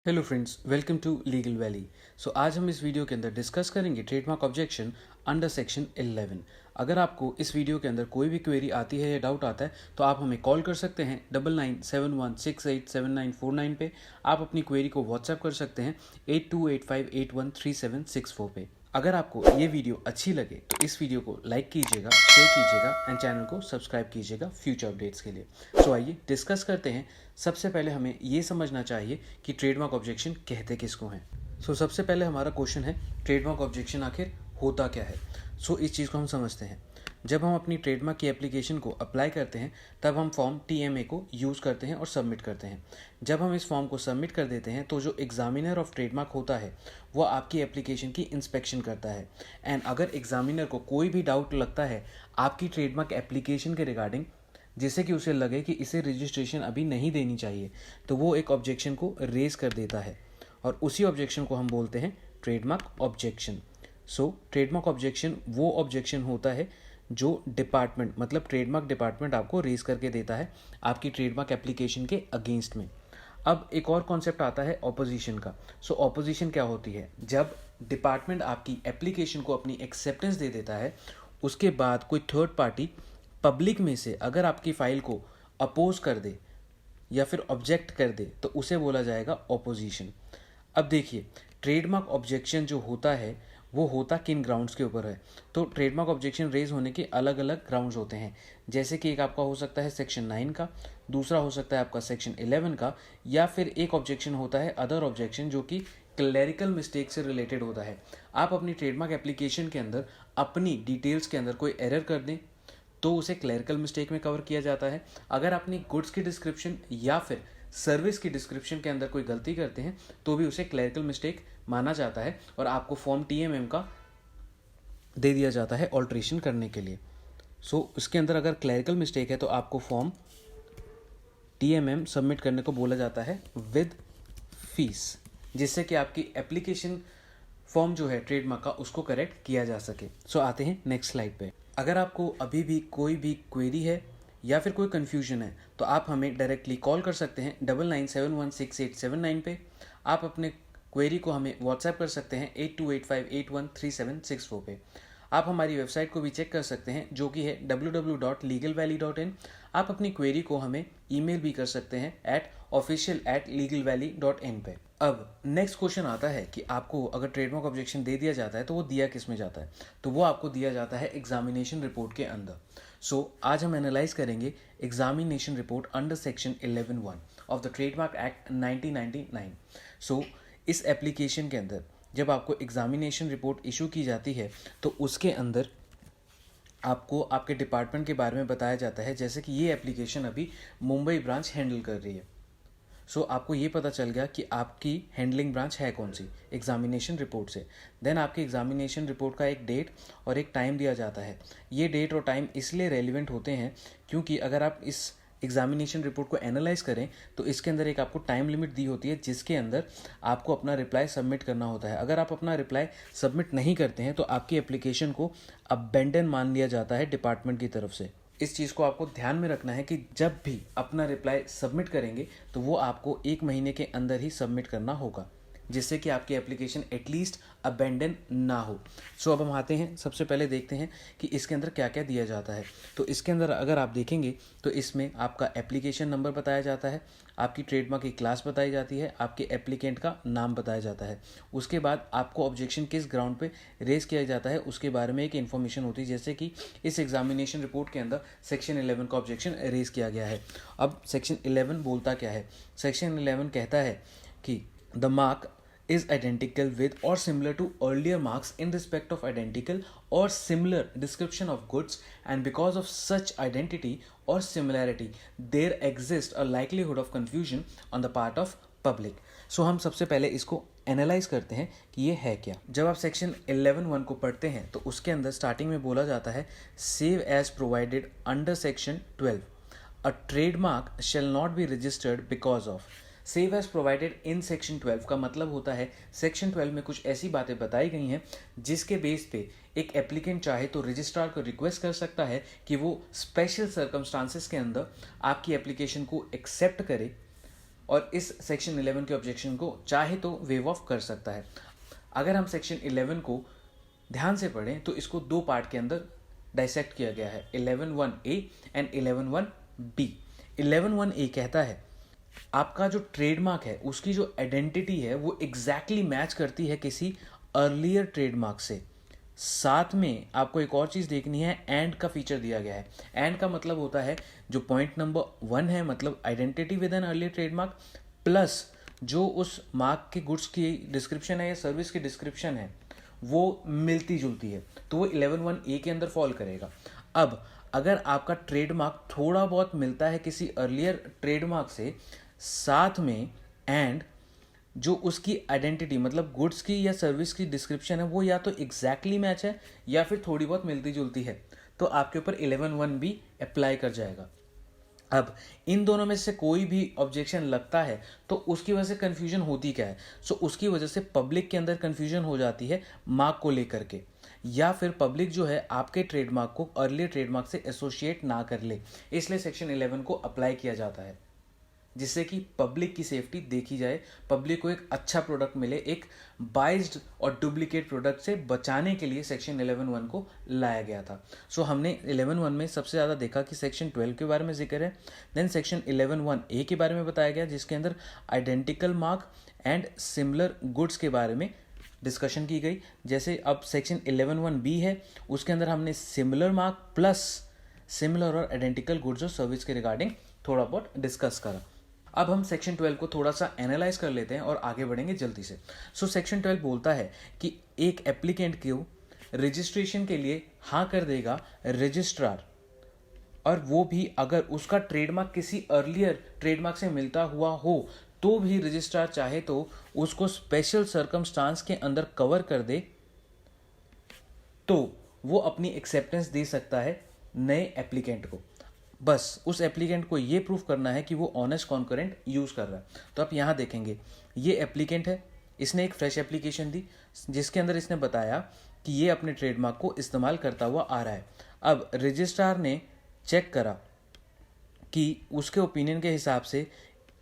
Hello friends, welcome to legal valley. आज हम इस वीडियो के अंदर डिस्कस करेंगे ट्रेडमार्क ऑब्जेक्शन अंडर सेक्शन 11। अगर आपको इस वीडियो के अंदर कोई भी क्वेरी आती है या डाउट आता है तो आप हमें कॉल कर सकते हैं 9971687949 पे। आप अपनी क्वेरी को व्हाट्सएप कर सकते हैं 8285813764 पे। अगर आपको ये वीडियो अच्छी लगे तो इस वीडियो को लाइक कीजिएगा, शेयर कीजिएगा एंड चैनल को सब्सक्राइब कीजिएगा फ्यूचर अपडेट्स के लिए। आइए डिस्कस करते हैं। सबसे पहले हमें ये समझना चाहिए कि ट्रेडमार्क ऑब्जेक्शन कहते किसको हैं। सबसे पहले हमारा क्वेश्चन है ट्रेडमार्क ऑब्जेक्शन आखिर होता क्या है। इस चीज़ को हम समझते हैं। जब हम अपनी ट्रेडमार्क की एप्लीकेशन को अप्लाई करते हैं तब हम फॉर्म TMA को यूज़ करते हैं और सबमिट करते हैं। जब हम इस फॉर्म को सबमिट कर देते हैं तो जो एग्जामिनर ऑफ ट्रेडमार्क होता है वो आपकी एप्लीकेशन की इंस्पेक्शन करता है। एंड अगर एग्जामिनर को कोई भी डाउट लगता है आपकी ट्रेडमार्क एप्लीकेशन के रिगार्डिंग, जिससे कि उसे लगे कि इसे रजिस्ट्रेशन अभी नहीं देनी चाहिए, तो वो एक ऑब्जेक्शन को रेज कर देता है और उसी ऑब्जेक्शन को हम बोलते हैं ट्रेडमार्क ऑब्जेक्शन। ट्रेडमार्क ऑब्जेक्शन वो ऑब्जेक्शन होता है जो डिपार्टमेंट मतलब ट्रेडमार्क डिपार्टमेंट आपको रेज करके देता है आपकी ट्रेडमार्क एप्लीकेशन के अगेंस्ट में। अब एक और कॉन्सेप्ट आता है ऑपोजिशन का। ऑपोजिशन क्या होती है? जब डिपार्टमेंट आपकी एप्लीकेशन को अपनी एक्सेप्टेंस दे देता है, उसके बाद कोई थर्ड पार्टी पब्लिक में से अगर आपकी फाइल को अपोज कर दे या फिर ऑब्जेक्ट कर दे तो उसे बोला जाएगा ऑपोजिशन। अब देखिए, ट्रेडमार्क ऑब्जेक्शन जो होता है वो होता किन ग्राउंड्स के ऊपर है। तो ट्रेडमार्क ऑब्जेक्शन रेज होने के अलग अलग ग्राउंड्स होते हैं, जैसे कि एक आपका हो सकता है सेक्शन 9 का, दूसरा हो सकता है आपका सेक्शन 11 का, या फिर एक ऑब्जेक्शन होता है अदर ऑब्जेक्शन जो कि क्लैरिकल मिस्टेक से रिलेटेड होता है। आप अपनी ट्रेडमार्क एप्लीकेशन के अंदर अपनी डिटेल्स के अंदर कोई एरर कर दें तो उसे क्लैरिकल मिस्टेक में कवर किया जाता है। अगर अपनी गुड्स की डिस्क्रिप्शन या फिर सर्विस की डिस्क्रिप्शन के अंदर कोई गलती करते हैं तो भी उसे क्लैरिकल मिस्टेक माना जाता है और आपको फॉर्म TMM का दे दिया जाता है ऑल्ट्रेशन करने के लिए। इसके अंदर अगर क्लैरिकल मिस्टेक है तो आपको फॉर्म TMM सबमिट करने को बोला जाता है विद फीस, जिससे कि आपकी एप्लीकेशन फॉर्म जो है ट्रेडमार्क का उसको करेक्ट किया जा सके। आते हैं नेक्स्ट स्लाइड पे। अगर आपको अभी भी कोई भी क्वेरी है या फिर कोई कन्फ्यूजन है तो आप हमें डायरेक्टली कॉल कर सकते हैं 99716879 पे। आप अपने क्वेरी को हमें व्हाट्सएप कर सकते हैं 8285813764 पे। आप हमारी वेबसाइट को भी चेक कर सकते हैं जो कि है www.legalvalley.in। आप अपनी क्वेरी को हमें ईमेल भी कर सकते हैं official@legalvalley.in पे। अब नेक्स्ट क्वेश्चन आता है कि आपको अगर ट्रेडमार्क ऑब्जेक्शन दे दिया जाता है तो वो दिया किस में जाता है? तो वो आपको दिया जाता है एग्जामिनेशन रिपोर्ट के अंदर। आज हम एनालाइज करेंगे examination report under section 11(1) of the trademark act 1999। इस एप्लीकेशन के अंदर जब आपको एग्जामिनेशन रिपोर्ट इशू की जाती है तो उसके अंदर आपको आपके डिपार्टमेंट के बारे में बताया जाता है, जैसे कि ये एप्लीकेशन अभी मुंबई ब्रांच हैंडल कर रही है। आपको ये पता चल गया कि आपकी हैंडलिंग ब्रांच है कौन सी एग्जामिनेशन रिपोर्ट से। देन आपके एग्जामिनेशन रिपोर्ट का एक डेट और एक टाइम दिया जाता है। ये डेट और टाइम इसलिए रेलिवेंट होते हैं क्योंकि अगर आप इस एग्जामिनेशन रिपोर्ट को एनालाइज करें तो इसके अंदर एक आपको टाइम लिमिट दी होती है जिसके अंदर आपको अपना रिप्लाई सबमिट करना होता है। अगर आप अपना रिप्लाई सबमिट नहीं करते हैं तो आपकी एप्लीकेशन को अबेंडन मान लिया जाता है डिपार्टमेंट की तरफ से। इस चीज़ को आपको ध्यान में रखना है कि जब भी अपना रिप्लाई सबमिट करेंगे तो वो आपको 1 महीने के अंदर ही सबमिट करना होगा, जिससे कि आपकी एप्लीकेशन एटलीस्ट अबेंडन ना हो। अब हम आते हैं, सबसे पहले देखते हैं कि इसके अंदर क्या क्या दिया जाता है। तो इसके अंदर अगर आप देखेंगे तो इसमें आपका एप्लीकेशन नंबर बताया जाता है, आपकी ट्रेडमार्क की क्लास बताई जाती है, आपके एप्लीकेंट का नाम बताया जाता है। उसके बाद आपको ऑब्जेक्शन किस ग्राउंड पे रेज किया जाता है उसके बारे में एक इन्फॉर्मेशन होती है, जैसे कि इस एग्जामिनेशन रिपोर्ट के अंदर सेक्शन 11 का ऑब्जेक्शन रेज किया गया है। अब सेक्शन 11 बोलता क्या है? सेक्शन 11 कहता है कि the mark is identical with or similar to earlier marks in respect of identical or similar description of goods, and because of such identity or similarity there exists a likelihood of confusion on the part of public। हम सबसे पहले इसको analyse करते हैं कि ये है क्या। जब आप सेक्शन 11(1) को पढ़ते हैं तो उसके अंदर स्टार्टिंग में बोला जाता है save as provided under section 12 a trademark shall not be registered because of. Save as provided in section 12 का मतलब होता है सेक्शन 12 में कुछ ऐसी बातें बताई गई हैं जिसके बेस पे एक एप्लीकेंट चाहे तो रजिस्ट्रार को रिक्वेस्ट कर सकता है कि वो स्पेशल सर्कमस्टांसेस के अंदर आपकी एप्लीकेशन को एक्सेप्ट करे और इस सेक्शन 11 के ऑब्जेक्शन को चाहे तो वेव ऑफ कर सकता है। अगर हम सेक्शन 11 को ध्यान से पढ़ें तो इसको दो पार्ट के अंदर डाइसेक्ट किया गया है, 11(1)(a एंड 11(1)(b। 11(1)(a) कहता है आपका जो ट्रेडमार्क है उसकी जो आइडेंटिटी है वो एग्जैक्टली मैच करती है किसी अर्लियर ट्रेडमार्क से। साथ में आपको एक और चीज़ देखनी है, एंड का फीचर दिया गया है। एंड का मतलब होता है जो पॉइंट नंबर 1 है, मतलब identity with an earlier trademark, plus जो उस मार्क के गुड्स की डिस्क्रिप्शन है या सर्विस की डिस्क्रिप्शन है वो मिलती जुलती है, तो वो 11(1)(a) के अंदर फॉल करेगा। अब अगर आपका ट्रेडमार्क थोड़ा बहुत मिलता है किसी अर्लियर ट्रेडमार्क से, साथ में एंड जो उसकी आइडेंटिटी मतलब गुड्स की या सर्विस की डिस्क्रिप्शन है वो या तो एग्जैक्टली मैच है या फिर थोड़ी बहुत मिलती जुलती है, तो आपके ऊपर 11(1)(b अप्लाई कर जाएगा। अब इन दोनों में से कोई भी ऑब्जेक्शन लगता है तो उसकी वजह से कंफ्यूजन होती क्या है? सो उसकी वजह से पब्लिक के अंदर कंफ्यूजन हो जाती है मार्क को लेकर के, या फिर पब्लिक जो है आपके ट्रेडमार्क को अर्ली ट्रेडमार्क से एसोसिएट ना कर ले, इसलिए सेक्शन 11 को अप्लाई किया जाता है, जिससे कि पब्लिक की सेफ्टी देखी जाए, पब्लिक को एक अच्छा प्रोडक्ट मिले, एक बाइज्ड और डुप्लीकेट प्रोडक्ट से बचाने के लिए सेक्शन 11(1) को लाया गया था। सो हमने 11(1) में सबसे ज़्यादा देखा कि सेक्शन 12 के बारे में जिक्र है, देन सेक्शन 11(1)(a) के बारे में बताया गया जिसके अंदर identical mark and similar goods के बारे में डिस्कशन की गई। जैसे अब सेक्शन 11(1)(b) है, उसके अंदर हमने सिमिलर मार्क प्लस सिमिलर और आइडेंटिकल गुड्स और सर्विस के रिगार्डिंग थोड़ा बहुत डिस्कस करा। अब हम सेक्शन 12 को थोड़ा सा एनालाइज कर लेते हैं और आगे बढ़ेंगे जल्दी से। सो सेक्शन 12 बोलता है कि एक एप्लीकेंट को रजिस्ट्रेशन के लिए हाँ कर देगा रजिस्ट्रार, और वो भी अगर उसका ट्रेडमार्क किसी अर्लियर ट्रेडमार्क से मिलता हुआ हो तो भी रजिस्ट्रार चाहे तो उसको स्पेशल सर्कमस्टांस के अंदर कवर कर दे, तो वो अपनी एक्सेप्टेंस दे सकता है नए एप्लीकेंट को। बस उस एप्लीकेंट को ये प्रूफ करना है कि वो ऑनेस्ट कॉन्करेंट यूज़ कर रहा है। तो आप यहाँ देखेंगे ये एप्लीकेंट है, इसने एक फ्रेश एप्लीकेशन दी जिसके अंदर इसने बताया कि ये अपने ट्रेडमार्क को इस्तेमाल करता हुआ आ रहा है। अब रजिस्ट्रार ने चेक करा कि उसके ओपिनियन के हिसाब से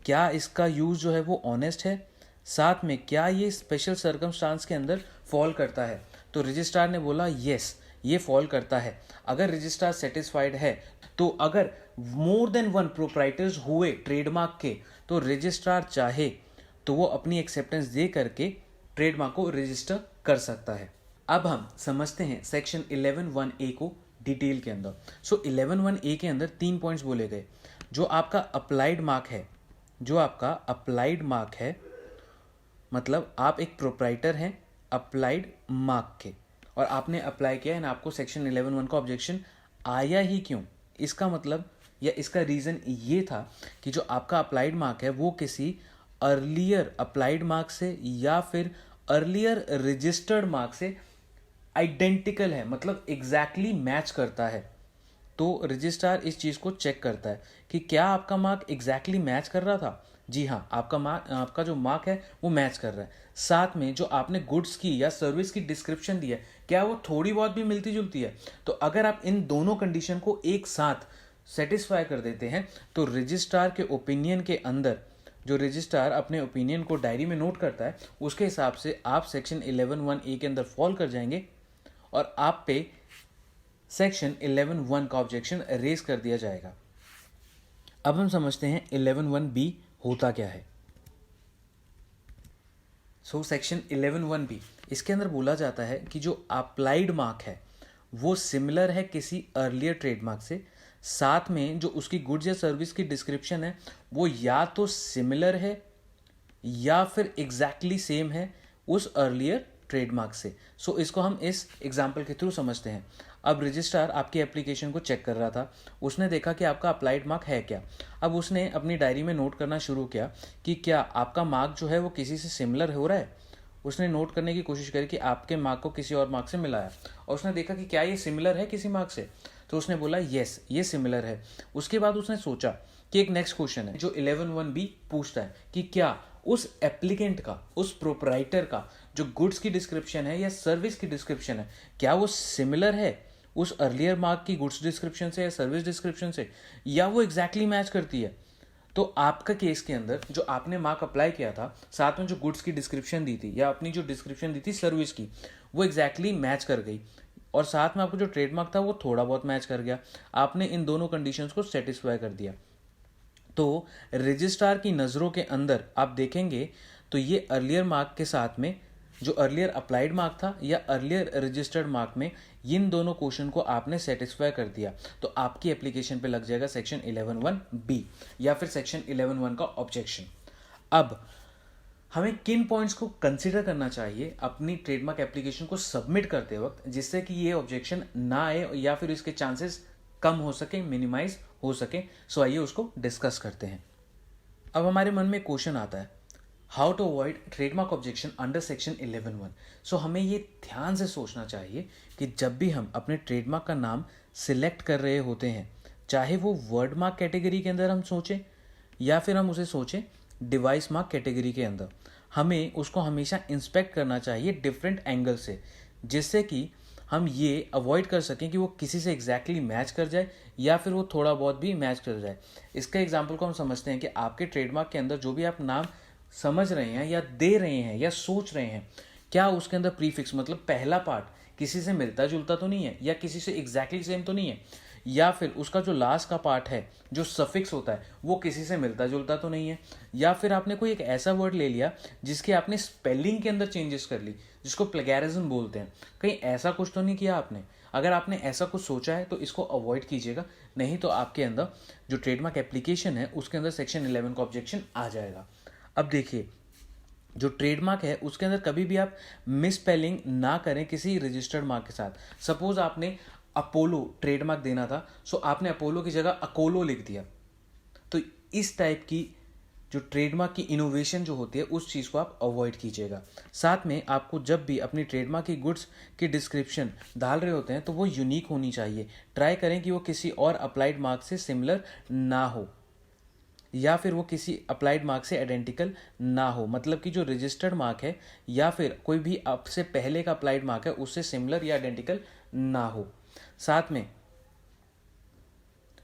क्या इसका यूज़ जो है वो ऑनेस्ट है, साथ में क्या ये स्पेशल सर्कमस्टांस के अंदर फॉल करता है। तो रजिस्ट्रार ने बोला येस ये फॉल करता है। अगर रजिस्ट्रार सेटिस्फाइड है तो अगर मोर देन 1 प्रोप्राइटर्स हुए ट्रेडमार्क के तो रजिस्ट्रार चाहे तो वो अपनी एक्सेप्टेंस दे करके ट्रेडमार्क को रजिस्टर कर सकता है। अब हम समझते हैं सेक्शन 11(1)(a) को डिटेल के अंदर। सो 11(1)(a) के अंदर 3 पॉइंट्स बोले गए। जो आपका अप्लाइड मार्क है, जो आपका अप्लाइड मार्क है, मतलब आप एक प्रोप्राइटर हैं अप्लाइड मार्क के और आपने अप्लाई किया एंड आपको सेक्शन 11(1) का ऑब्जेक्शन आया ही क्यों, इसका मतलब या इसका रीज़न ये था कि जो आपका अप्लाइड मार्क है वो किसी अर्लियर अप्लाइड मार्क से या फिर अर्लियर रजिस्टर्ड मार्क से आइडेंटिकल है, मतलब एग्जैक्टली मैच करता है। तो रजिस्ट्रार इस चीज़ को चेक करता है कि क्या आपका मार्क एग्जैक्टली मैच कर रहा था। जी हाँ, आपका जो मार्क है वो मैच कर रहा है। साथ में जो आपने गुड्स की या सर्विस की डिस्क्रिप्शन दी है क्या वो थोड़ी बहुत भी मिलती जुलती है। तो अगर आप इन दोनों कंडीशन को एक साथ सेटिस्फाई कर देते हैं तो रजिस्ट्रार के ओपिनियन के अंदर, जो रजिस्ट्रार अपने ओपिनियन को डायरी में नोट करता है उसके हिसाब से आप सेक्शन 11(1)(a) के अंदर फॉल कर जाएंगे और आप पे सेक्शन 11(1) का ऑब्जेक्शन रेज कर दिया जाएगा। अब हम समझते हैं 11(1)(b) होता क्या है। सेक्शन 11(1)(b) इसके अंदर बोला जाता है कि जो अप्लाइड मार्क है वो सिमिलर है किसी अर्लियर ट्रेडमार्क से, साथ में जो उसकी गुड्स या सर्विस की डिस्क्रिप्शन है वो या तो सिमिलर है या फिर एग्जैक्टली सेम है उस अर्लियर ट्रेडमार्क से। इसको हम इस एग्जाम्पल के थ्रू समझते हैं। अब रजिस्ट्रार आपकी एप्लीकेशन को चेक कर रहा था, उसने देखा कि आपका अप्लाइड मार्क है क्या। अब उसने अपनी डायरी में नोट करना शुरू किया कि क्या आपका मार्क जो है वो किसी से सिमिलर हो रहा है। उसने नोट करने की कोशिश करी कि आपके मार्क को किसी और मार्क से मिलाया और उसने देखा कि क्या ये सिमिलर है किसी मार्क से, तो उसने बोला येस ये सिमिलर है। उसके बाद उसने सोचा कि एक नेक्स्ट क्वेश्चन है जो 11(1)(b) पूछता है कि क्या उस एप्लीकेंट का, उस प्रोप्राइटर का जो गुड्स की डिस्क्रिप्शन है या सर्विस की डिस्क्रिप्शन है क्या वो सिमिलर है उस अर्लियर मार्क की गुड्स डिस्क्रिप्शन से या सर्विस डिस्क्रिप्शन से, या वो एग्जैक्टली मैच करती है। तो आपका केस के अंदर जो आपने मार्क अप्लाई किया था, साथ में जो गुड्स की डिस्क्रिप्शन दी थी या अपनी जो डिस्क्रिप्शन दी थी सर्विस की, वो एग्जैक्टली मैच कर गई, और साथ में आपको जो ट्रेडमार्क था वो थोड़ा बहुत मैच कर गया। आपने इन दोनों कंडीशंस को सेटिस्फाई कर दिया। तो रजिस्ट्रार की नज़रों के अंदर आप देखेंगे तो ये अर्लियर मार्क के साथ में जो अर्लियर अप्लाइड मार्क था या अर्लियर रजिस्टर्ड मार्क में इन दोनों क्वेश्चन को आपने सेटिस्फाई कर दिया, तो आपकी एप्लीकेशन पे लग जाएगा सेक्शन 11(1)(b) या फिर सेक्शन 11(1) का ऑब्जेक्शन। अब हमें किन पॉइंट्स को कंसिडर करना चाहिए अपनी ट्रेडमार्क एप्लीकेशन को सबमिट करते वक्त, जिससे कि ये ऑब्जेक्शन ना आए या फिर इसके चांसेस कम हो सके, मिनिमाइज हो सके। सो आइए उसको डिस्कस करते हैं। अब हमारे मन में क्वेश्चन आता है, how to avoid trademark objection under section 11(1)। So हमें ये ध्यान से सोचना चाहिए कि जब भी हम अपने ट्रेडमार्क का नाम सिलेक्ट कर रहे होते हैं, चाहे वो वर्ड मार्क कैटेगरी के अंदर हम सोचें या फिर हम उसे सोचें डिवाइस मार्क कैटेगरी के अंदर, हमें उसको हमेशा इंस्पेक्ट करना चाहिए डिफरेंट एंगल से, जिससे कि हम ये अवॉइड कर सकें कि वो किसी से एग्जैक्टली मैच कर जाए या फिर वो थोड़ा बहुत भी मैच कर जाए। इसका एग्जांपल को हम समझते हैं कि आपके ट्रेडमार्क के अंदर जो भी आप नाम समझ रहे हैं या दे रहे हैं या सोच रहे हैं, क्या उसके अंदर प्रीफिक्स मतलब पहला पार्ट किसी से मिलता जुलता तो नहीं है या किसी से एग्जैक्टली सेम तो नहीं है, या फिर उसका जो लास्ट का पार्ट है जो सफिक्स होता है वो किसी से मिलता जुलता तो नहीं है, या फिर आपने कोई एक ऐसा वर्ड ले लिया जिसके आपने स्पेलिंग के अंदर चेंजेस कर ली, जिसको प्लेगैरिज्म बोलते हैं, कहीं ऐसा कुछ तो नहीं किया आपने। अगर आपने ऐसा कुछ सोचा है तो इसको अवॉइड कीजिएगा, नहीं तो आपके अंदर जो ट्रेडमार्क एप्लीकेशन है उसके अंदर सेक्शन 11 का ऑब्जेक्शन आ जाएगा। अब देखिए, जो ट्रेडमार्क है उसके अंदर कभी भी आप मिस स्पेलिंग ना करें किसी रजिस्टर्ड मार्क के साथ। सपोज आपने अपोलो ट्रेडमार्क देना था, सो आपने अपोलो की जगह अकोलो लिख दिया, तो इस टाइप की जो ट्रेडमार्क की इनोवेशन जो होती है उस चीज़ को आप अवॉइड कीजिएगा। साथ में आपको जब भी अपनी ट्रेडमार्क की गुड्स की डिस्क्रिप्शन डाल रहे होते हैं तो वो यूनिक होनी चाहिए। ट्राई करें कि वो किसी और अप्लाइड मार्क से सिमिलर ना हो या फिर वो किसी अप्लाइड मार्क से आइडेंटिकल ना हो, मतलब कि जो रजिस्टर्ड मार्क है या फिर कोई भी आपसे पहले का अप्लाइड मार्क है उससे सिमिलर या आइडेंटिकल ना हो। साथ में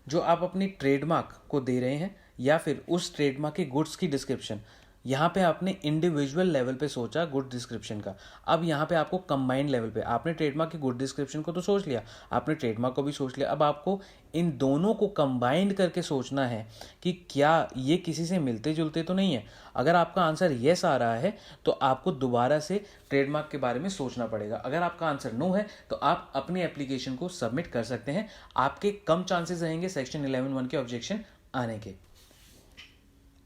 जो आप अपनी ट्रेडमार्क को दे रहे हैं या फिर उस ट्रेडमार्क की गुड्स की डिस्क्रिप्शन, यहाँ पे आपने इंडिविजुअल लेवल पे सोचा गुड डिस्क्रिप्शन का, अब यहाँ पे आपको कंबाइंड लेवल पे आपने ट्रेडमार्क की गुड डिस्क्रिप्शन को तो सोच लिया, आपने ट्रेडमार्क को भी सोच लिया, अब आपको इन दोनों को कंबाइंड करके सोचना है कि क्या ये किसी से मिलते जुलते तो नहीं है। अगर आपका आंसर येस आ रहा है तो आपको दोबारा से ट्रेडमार्क के बारे में सोचना पड़ेगा। अगर आपका आंसर नो है तो आप अपनी एप्लीकेशन को सबमिट कर सकते हैं, आपके कम चांसेस रहेंगे सेक्शन 11(1) के ऑब्जेक्शन आने के।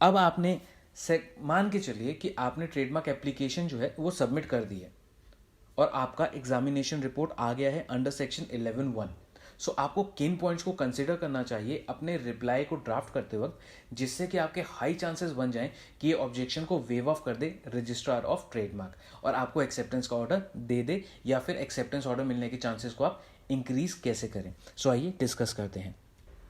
अब आपने मान के चलिए कि आपने ट्रेडमार्क एप्लीकेशन जो है वो सबमिट कर दी है और आपका एग्जामिनेशन रिपोर्ट आ गया है अंडर सेक्शन 11(1). सो आपको किन पॉइंट्स को कंसिडर करना चाहिए अपने रिप्लाई को ड्राफ्ट करते वक्त, जिससे कि आपके हाई चांसेस बन जाएं कि ये ऑब्जेक्शन को वेव ऑफ कर दे रजिस्ट्रार ऑफ ट्रेडमार्क और आपको एक्सेप्टेंस का ऑर्डर दे दे, या फिर एक्सेप्टेंस ऑर्डर मिलने के चांसेस को आप इंक्रीज कैसे करें। सो आइए डिस्कस करते हैं।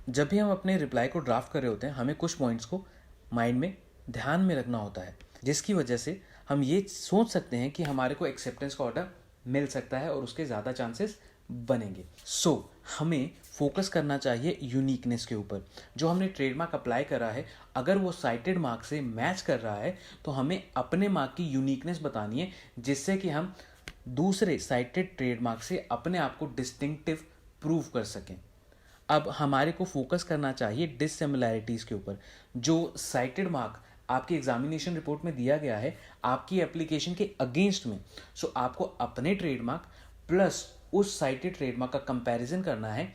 जब भी हम अपने रिप्लाई को ड्राफ्ट कर रहे होते हैं हमें कुछ पॉइंट्स को माइंड में ध्यान में रखना होता है, जिसकी वजह से हम ये सोच सकते हैं कि हमारे को एक्सेप्टेंस का ऑर्डर मिल सकता है और उसके ज़्यादा चांसेस बनेंगे। सो हमें फोकस करना चाहिए यूनिकनेस के ऊपर। जो हमने ट्रेडमार्क अप्लाई करा है अगर वो साइटेड मार्क से मैच कर रहा है तो हमें अपने मार्क की यूनिकनेस बतानी है, जिससे कि हम दूसरे साइटेड ट्रेडमार्क से अपने आप को डिस्टिंक्टिव प्रूव कर सकें। अब हमारे को फोकस करना चाहिए डिससिमिलैरिटीज़ के ऊपर। जो साइटेड मार्क आपकी एग्जामिनेशन रिपोर्ट में दिया गया है आपकी एप्लीकेशन के अगेंस्ट में, सो आपको अपने ट्रेडमार्क प्लस उस साइटेड ट्रेडमार्क का कंपैरिजन करना है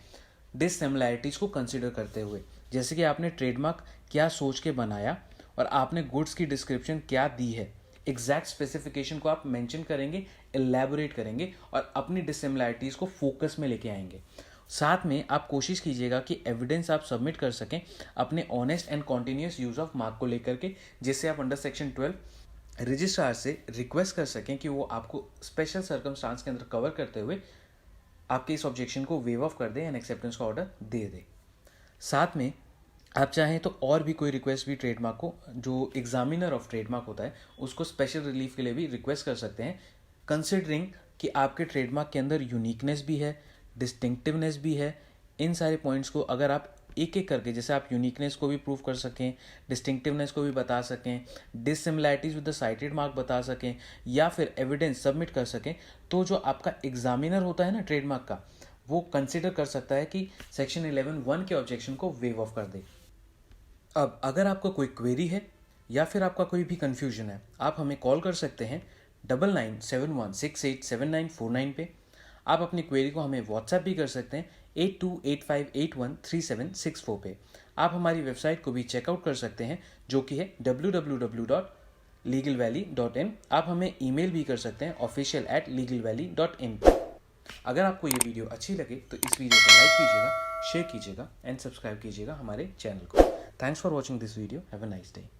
डिससिमिलैरिटीज़ को कंसिडर करते हुए। जैसे कि आपने ट्रेडमार्क क्या सोच के बनाया और आपने गुड्स की डिस्क्रिप्शन क्या दी है, एग्जैक्ट स्पेसिफिकेशन को आप मेंशन करेंगे, एलैबोरेट करेंगे और अपनी डिससिमिलैरिटीज़ को फोकस में लेके आएंगे। साथ में आप कोशिश कीजिएगा कि एविडेंस आप सबमिट कर सकें अपने honest and continuous use of mark को लेकर के, जिससे आप अंडर सेक्शन 12 रजिस्ट्रार से रिक्वेस्ट कर सकें कि वो आपको स्पेशल सर्कमस्टांस के अंदर कवर करते हुए आपके इस ऑब्जेक्शन को वेव ऑफ कर दे एंड एक्सेप्टेंस का ऑर्डर दे दे। साथ में आप चाहें तो और भी कोई रिक्वेस्ट भी ट्रेडमार्क को, जो एग्जामिनर ऑफ ट्रेडमार्क होता है उसको स्पेशल रिलीफ के लिए भी रिक्वेस्ट कर सकते हैं, कंसिडरिंग कि आपके ट्रेडमार्क के अंदर यूनिकनेस भी है, डिस्टिंक्टिवनेस भी है। इन सारे पॉइंट्स को अगर आप एक एक करके, जैसे आप यूनिकनेस को भी प्रूव कर सकें, डिस्टिंक्टिवनेस को भी बता सकें, डिससिमिलैरिटीज विद द साइटेड मार्क बता सकें, या फिर एविडेंस सबमिट कर सकें, तो जो आपका एग्जामिनर होता है ना ट्रेडमार्क का, वो कंसिडर कर सकता है कि सेक्शन 11(1) के ऑब्जेक्शन को वेव ऑफ कर दे। अब अगर आपको कोई क्वेरी है या फिर आपका कोई भी कन्फ्यूजन है, आप हमें कॉल कर सकते हैं 9971687949 पे। आप अपनी क्वेरी को हमें व्हाट्सएप भी कर सकते हैं 8285813764 पे। आप हमारी वेबसाइट को भी चेकआउट कर सकते हैं जो कि है www.legalvalley.in। आप हमें ईमेल भी कर सकते हैं official@legalvalley.in। अगर आपको ये वीडियो अच्छी लगे तो इस वीडियो को लाइक कीजिएगा, शेयर कीजिएगा एंड सब्सक्राइब कीजिएगा हमारे चैनल को। Thanks for watching this video. Have a nice day.